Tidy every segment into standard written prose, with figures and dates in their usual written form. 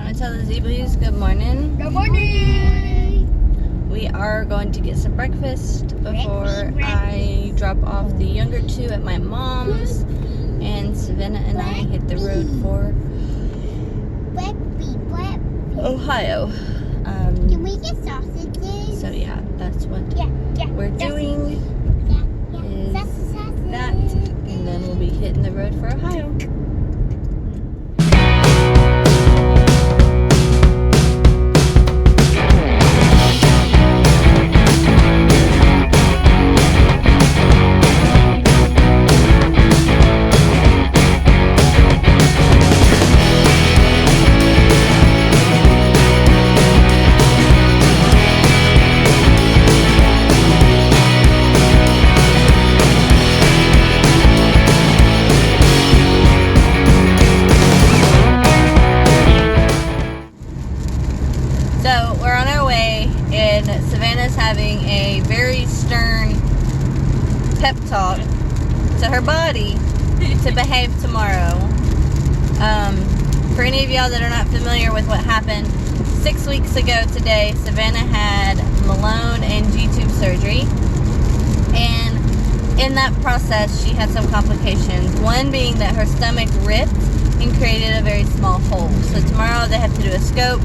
Want to tell the Zeeblies good morning? Good morning! We are going to get some breakfast before I drop off the younger two at my mom's, and Savannah and I hit the road for Ohio. Can we get sausages? So yeah, that's what we're doing. Is that, and then we'll be hitting the road for Ohio. So we're on our way, and Savannah's having a very stern pep talk to her body to behave tomorrow. For any of y'all that are not familiar with what happened, 6 weeks ago today, Savannah had Malone and G-tube surgery, and in that process she had some complications. One being that her stomach ripped and created a very small hole. So tomorrow they have to do a scope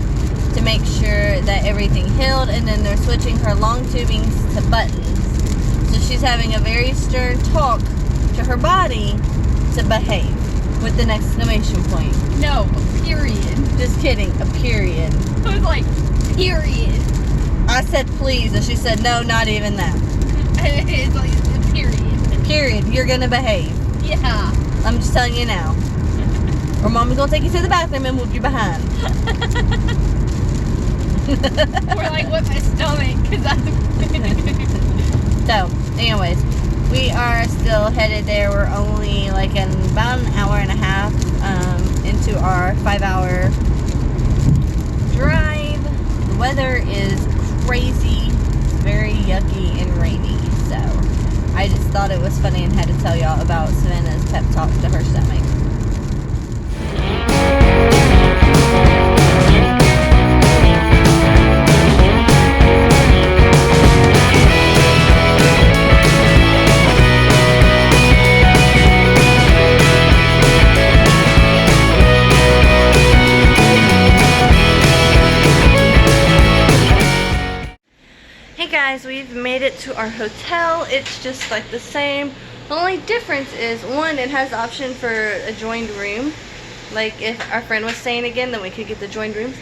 to make sure that everything healed, and then they're switching her long tubings to buttons. So she's having a very stern talk to her body to behave with an exclamation point. No, a period. Just kidding, a period. I was like, period. I said please, and she said no, not even that. It's like a period. Period, you're gonna behave. Yeah. I'm just telling you now. Or mommy's gonna take you to the bathroom and move you behind. Or like with my stomach, because So, anyways, we are still headed there. We're only like in about an hour and a half into our 5-hour drive. The weather is crazy. It's very yucky and rainy. So, I just thought it was funny and had to tell y'all about Savannah's pep talk to her stomach. Guys, we've made it to our hotel. It's just like the same. The only difference is, one, it has the option for a joined room. Like if our friend was staying again, then we could get the joined rooms.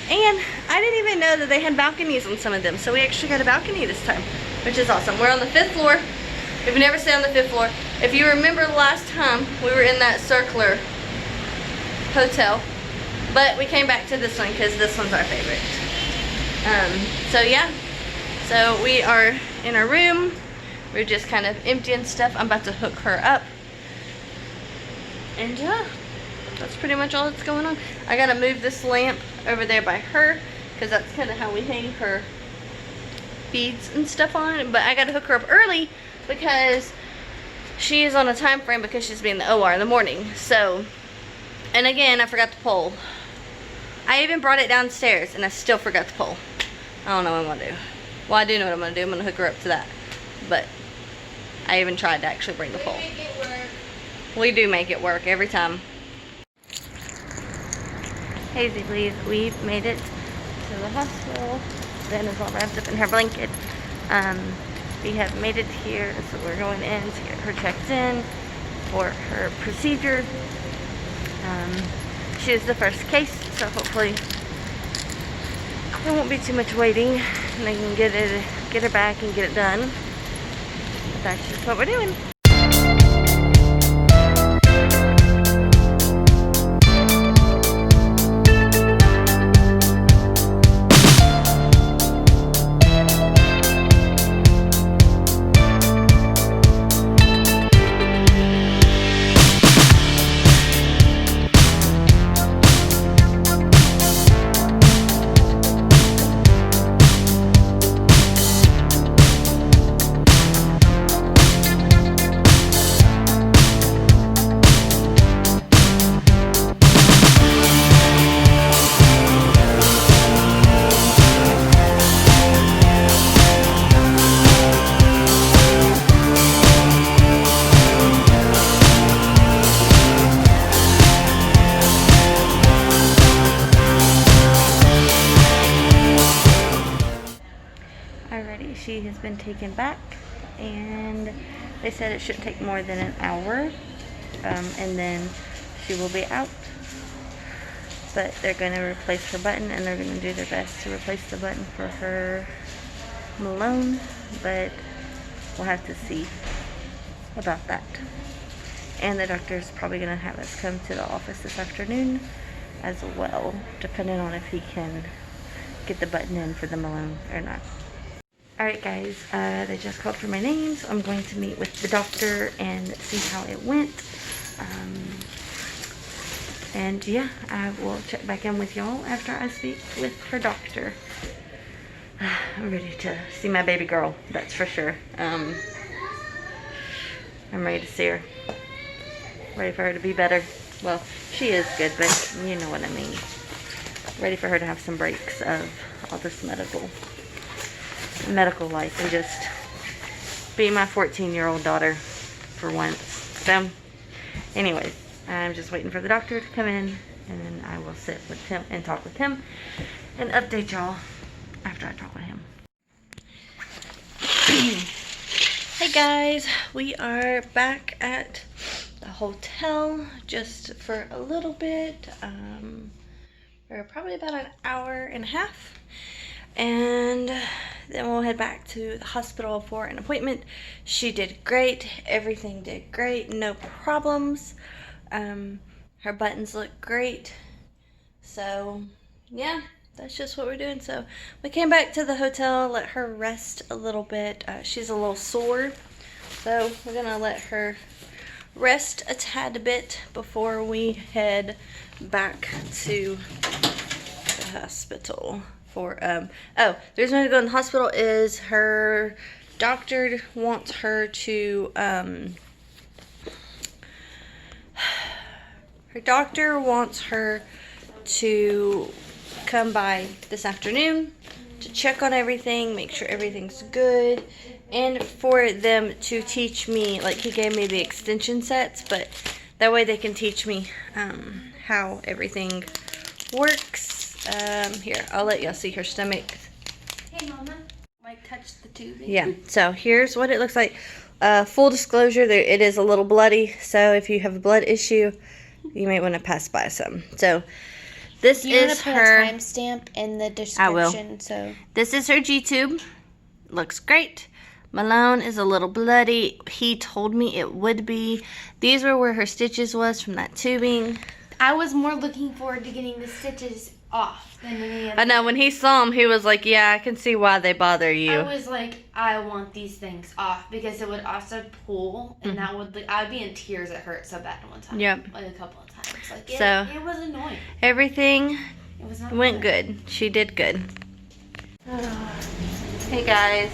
And I didn't even know that they had balconies on some of them, so we actually got a balcony this time, which is awesome. We're on the 5th floor. We've never stayed on the 5th floor. If you remember last time, we were in that circular hotel, but we came back to this one because this one's our favorite. So yeah. So we are in our room. We're just kind of emptying stuff. I'm about to hook her up. And yeah, that's pretty much all that's going on. I gotta move this lamp over there by her, because that's kind of how we hang her feeds and stuff on. But I gotta hook her up early because she is on a time frame because she's being in the OR in the morning. So, and again, I forgot the pole. I even brought it downstairs and I still forgot the pole. I don't know what I'm gonna do. Well, I do know what I'm going to do. I'm going to hook her up to that. But I even tried to actually bring the pole. We do make it work every time. Hey, Zeeblies, we've made it to the hospital. Ben is all wrapped up in her blanket. We have made it here, so we're going in to get her checked in for her procedure. She is the first case, so hopefully there won't be too much waiting, and they can get her back and get it done. But that's just what we're doing. she has been taken back, and they said it shouldn't take more than an hour, and then she will be out. But they're going to replace her button, and they're going to do their best to replace the button for her Malone, but we'll have to see about that. And the doctor's probably going to have us come to the office this afternoon as well, depending on if he can get the button in for the Malone or not. Alright guys, they just called for my name, so I'm going to meet with the doctor and see how it went. And yeah, I will check back in with y'all after I speak with her doctor. I'm ready to see my baby girl, that's for sure. I'm ready to see her. Ready for her to be better. Well, she is good, but you know what I mean. Ready for her to have some breaks of all this medical life and just be my 14-year-old daughter for once. So, anyways, I'm just waiting for the doctor to come in, and then I will sit with him and talk with him and update y'all after I talk with him. Hey guys, we are back at the hotel just for a little bit. For probably about an hour and a half, and then we'll head back to the hospital for an appointment. She did great. Everything did great. No problems. Her buttons look great. So yeah, that's just what we're doing. So we came back to the hotel, let her rest a little bit. She's a little sore, so we're gonna let her rest a tad bit before we head back to the hospital for oh, the reason to go in the hospital is her doctor wants her to come by this afternoon to check on everything, make sure everything's good, and for them to teach me, like he gave me the extension sets, but that way they can teach me how everything works. Here, I'll let y'all see her stomach. Hey, Mama. Like, touch the tubing. Yeah, so here's what it looks like. Full disclosure, it is a little bloody, so if you have a blood issue, you may want to pass by some. So this is her timestamp in the description. I will. So this is her G-tube. Looks great. Malone is a little bloody. He told me it would be. These were where her stitches was from that tubing. I was more looking forward to getting the stitches off than any other. I know, when he saw them, he was like, yeah, I can see why they bother you. I was like, I want these things off because it would also pull, and that would, like, I'd be in tears. It hurt so bad one time. Yep. Like a couple of times. Like, it was annoying. Everything It was not went good. She did good. Hey guys,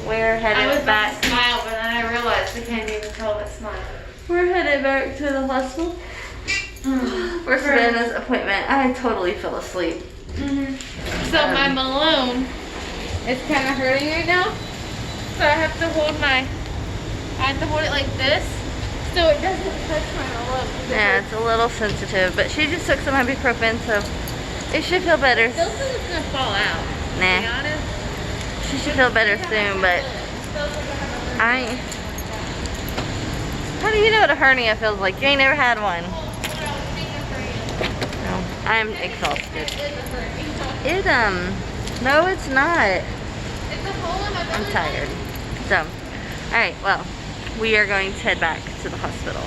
we're headed back. To smile, but then I realized I can't even tell it smile. We're headed back to the hospital for Savannah's appointment. I totally fell asleep. So my balloon is kind of hurting right now. So I have to hold it like this so it doesn't touch my balloon. Yeah, it's a little sensitive, but she just took some ibuprofen, so it should feel better. It feels like it's gonna fall out. To be Nah, honest. she should feel better soon, but how do you know what a hernia feels like? You ain't never had one. No, I'm exhausted. No, it's not. I'm tired. So, alright, well, we are going to head back to the hospital.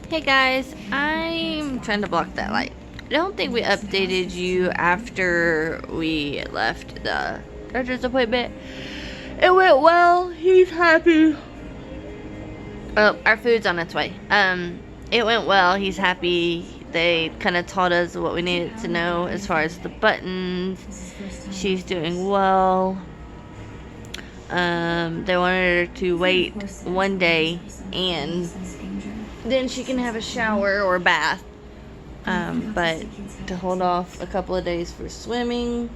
Hey guys, I'm trying to block that light. I don't think we updated you after we left the doctor's appointment. It went well. He's happy. Oh, our food's on its way. It went well. He's happy. They kind of taught us what we needed to know as far as the buttons. She's doing well. They wanted her to wait one day and then she can have a shower or bath. But to hold off a couple of days for swimming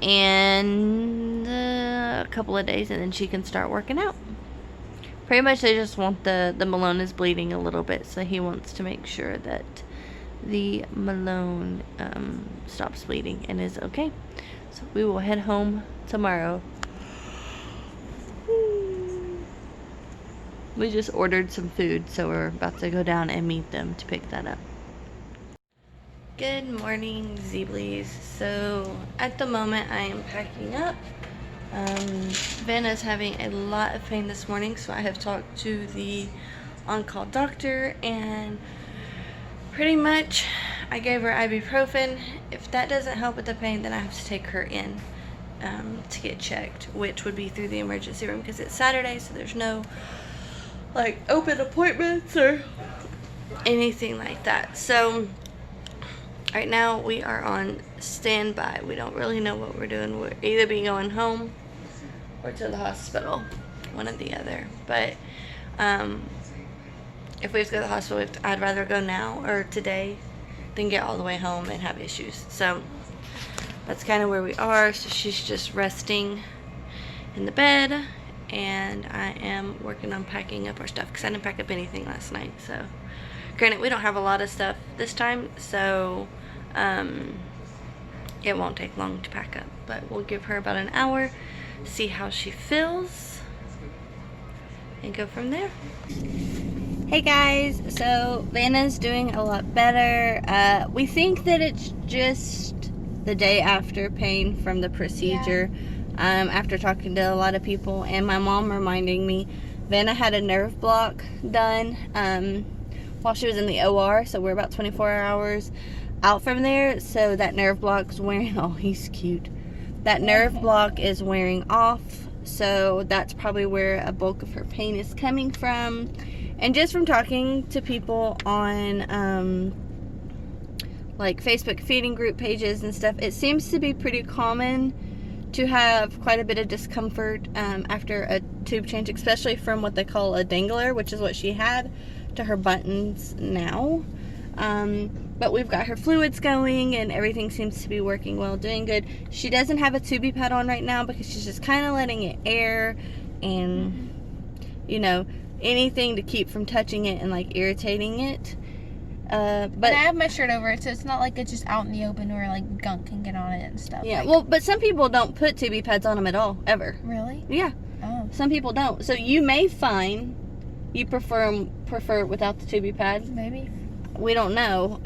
and a couple of days, and then she can start working out. Pretty much they just want the Malone is bleeding a little bit, so he wants to make sure that the Malone stops bleeding and is okay. So we will head home tomorrow. We just ordered some food, so we're about to go down and meet them to pick that up. Good morning, Zeeblies. So at the moment I am packing up. Vanna's having a lot of pain this morning, so I have talked to the on-call doctor, and pretty much I gave her ibuprofen. If that doesn't help with the pain, then I have to take her in to get checked, which would be through the emergency room because it's Saturday, so there's no like open appointments or anything like that. So right now we are on standby. We don't really know what we're doing. We're either be going home or to the hospital, one or the other. But if we have to go to the hospital, I'd rather go now or today than get all the way home and have issues. So that's kind of where we are. So she's just resting in the bed, and I am working on packing up our stuff because I didn't pack up anything last night. So granted, we don't have a lot of stuff this time, so it won't take long to pack up, but we'll give her about an hour, see how she feels, and go from there. Hey guys, so Vanna's doing a lot better. We think that it's just the day after pain from the procedure. Yeah. After talking to a lot of people and my mom reminding me, Vanna had a nerve block done while she was in the OR, so we're about 24 hours out from there. So that nerve block's wearing, oh, he's cute. That nerve block is wearing off, so that's probably where a bulk of her pain is coming from. And just from talking to people on like Facebook feeding group pages and stuff, it seems to be pretty common to have quite a bit of discomfort after a tube change, especially from what they call a dangler, which is what she had, to her buttons now. But we've got her fluids going and everything seems to be working well, doing good. She doesn't have a tubie pad on right now because she's just kind of letting it air and, you know, anything to keep from touching it and like irritating it. But and I have my shirt over it, so it's not like it's just out in the open where like gunk can get on it and stuff. Yeah, like, well, but some people don't put tubie pads on them at all, ever. Really? Yeah. Oh. Some people don't. So you may find you prefer it without the tubie pad. Maybe. We don't know.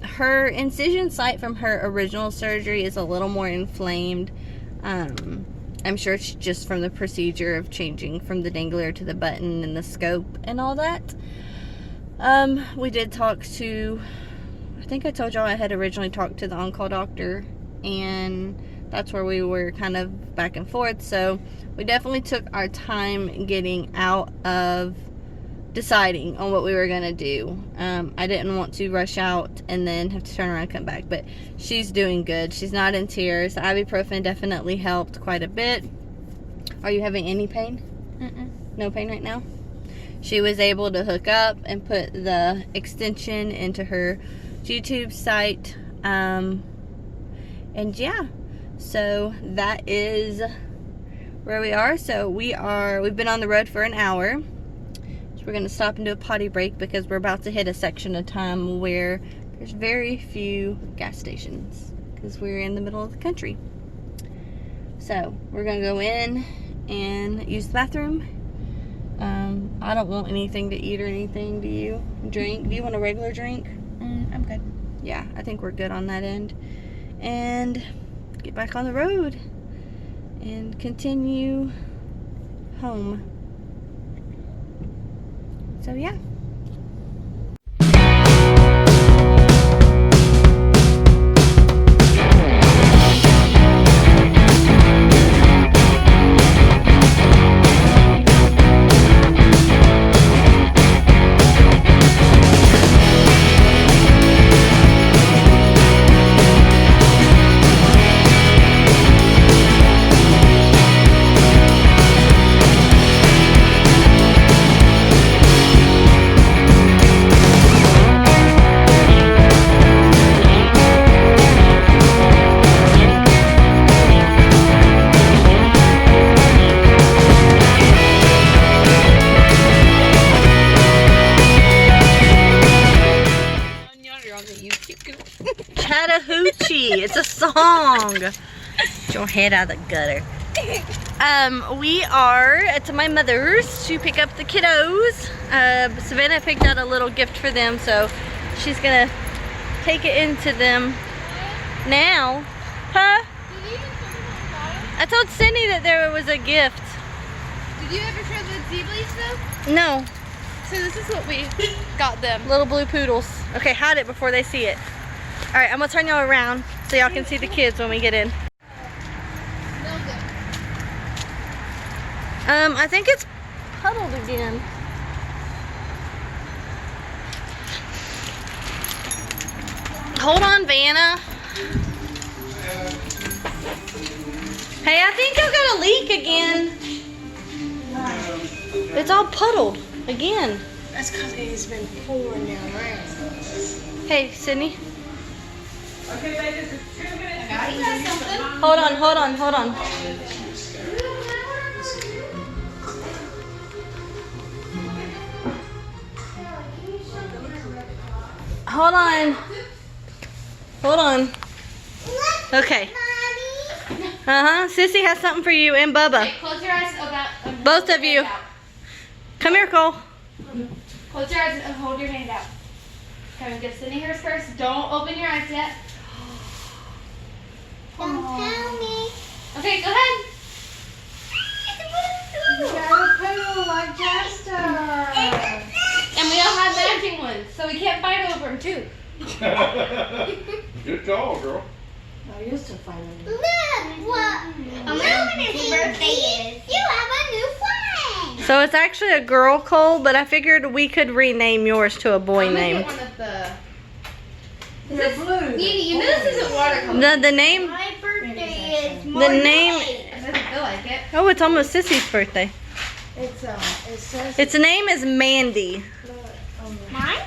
Her incision site from her original surgery is a little more inflamed. I'm sure it's just from the procedure of changing from the dangler to the button and the scope and all that. We did talk to, I think I told y'all I had originally talked to the on-call doctor, and that's where we were kind of back and forth. So we definitely took our time getting out of deciding on what we were going to do. I didn't want to rush out and then have to turn around and come back, but she's doing good. She's not in tears. The ibuprofen definitely helped quite a bit. Are you having any pain? No pain right now? She was able to hook up and put the extension into her G-tube site. And yeah, so that is where we are. So we've been on the road for an hour. So we're going to stop and do a potty break because we're about to hit a section of time where there's very few gas stations because we're in the middle of the country. So we're going to go in and use the bathroom. I don't want anything to eat or anything. Do you? Drink? Do you want a regular drink? I'm good. Yeah, I think we're good on that end. And get back on the road and continue home. So yeah. Chattahoochee. It's a song. Get your head out of the gutter. We are at my mother's to pick up the kiddos. Savannah picked out a little gift for them, so she's gonna take it into them now. Huh? I told Cindy that there was a gift. Did you ever try the Zeeblies though? No. So this is what we got them. Little blue poodles. Okay, hide it before they see it. All right, I'm gonna turn y'all around so y'all can see the kids when we get in. I think it's puddled again. Hold on, Vanna. Hey, I think I've got a leak again. It's all puddled again. That's because it's been pouring down rain. Hey, Sydney. Okay, baby, just 2 minutes. Hold on, hold on, hold on. Hold on. Hold on. Okay. Sissy has something for you and Bubba. Hey, close your eyes. Both of you. Come here, Cole. Close your eyes and hold your hand out. Okay, we'll give Sydney hers first. Don't open your eyes yet. Don't tell me. Okay, go ahead. You gotta poodle like Jester. And we all have matching ones, so we can't fight over them too. Good call, girl. I used to find them. Look what Luminous birthday is. You have a new flag. So it's actually a girl, Cole, but I figured we could rename yours to a boy I'm gonna name. get one of the. They're blue. Nene, you know this isn't watercolor. The name, My birthday is the March name, 8th. It doesn't feel like it. oh, it's almost Sissy's birthday. It's it says Its name is Mandy. Mine?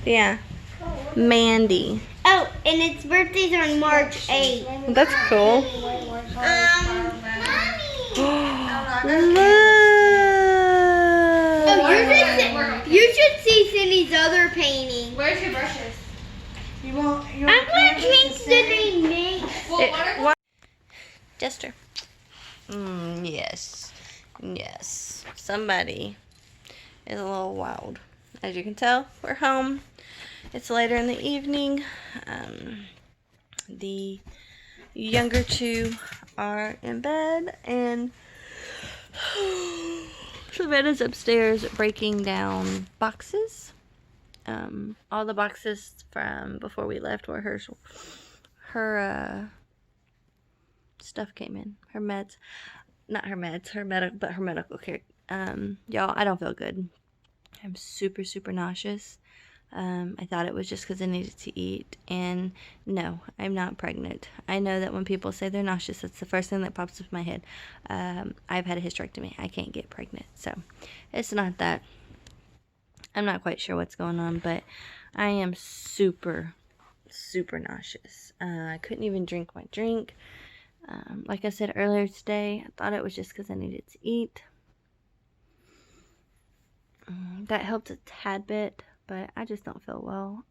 Yeah, Mandy. Oh, and its birthday's on March 8th. That's cool. Mommy. Oh, you should see Cindy's other painting. Where's your brushes? You want your I'm gonna canvas change to the say? name. Well, watercolor. Jester. Yes. Yes. Somebody is a little wild. As you can tell, we're home. It's later in the evening. The younger two are in bed, and Savannah's upstairs breaking down boxes. All the boxes from before we left where her stuff came in. Her meds. Not her meds, her medical care. Y'all, I don't feel good. I'm super, super nauseous. I thought it was just because I needed to eat, and no, I'm not pregnant. I know that when people say they're nauseous, that's the first thing that pops up in my head. I've had a hysterectomy. I can't get pregnant, so it's not that. I'm not quite sure what's going on, but I am super, super nauseous. I couldn't even drink my drink. Like I said earlier today, I thought it was just because I needed to eat. That helped a tad bit, but I just don't feel well.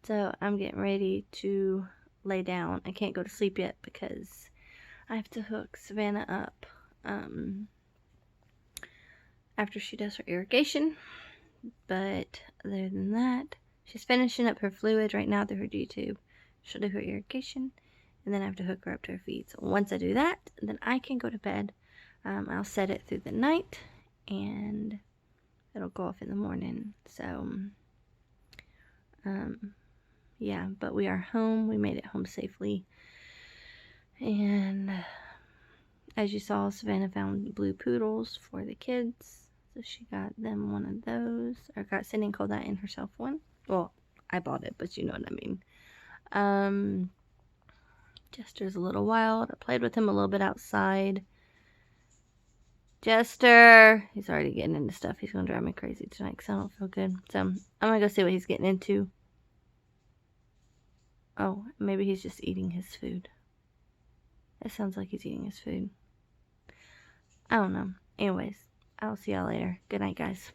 So I'm getting ready to lay down. I can't go to sleep yet because I have to hook Savannah up after she does her irrigation. But other than that, she's finishing up her fluid right now through her G-tube. She'll do her irrigation, and then I have to hook her up to her feet. So once I do that, then I can go to bed. I'll set it through the night, and it'll go off in the morning. So yeah, but we are home. We made it home safely, and as you saw, Savannah found blue poodles for the kids, so she got them one of those, or got Cindy and Cole that and herself one. Well, I bought it, but you know what I mean. Jester's a little wild. I played with him a little bit outside. Jester, he's already getting into stuff. He's gonna drive me crazy tonight because I don't feel good. So I'm gonna go see what he's getting into. Oh, maybe he's just eating his food. It sounds like he's eating his food. I don't know. Anyways, I'll see y'all later. Good night, guys.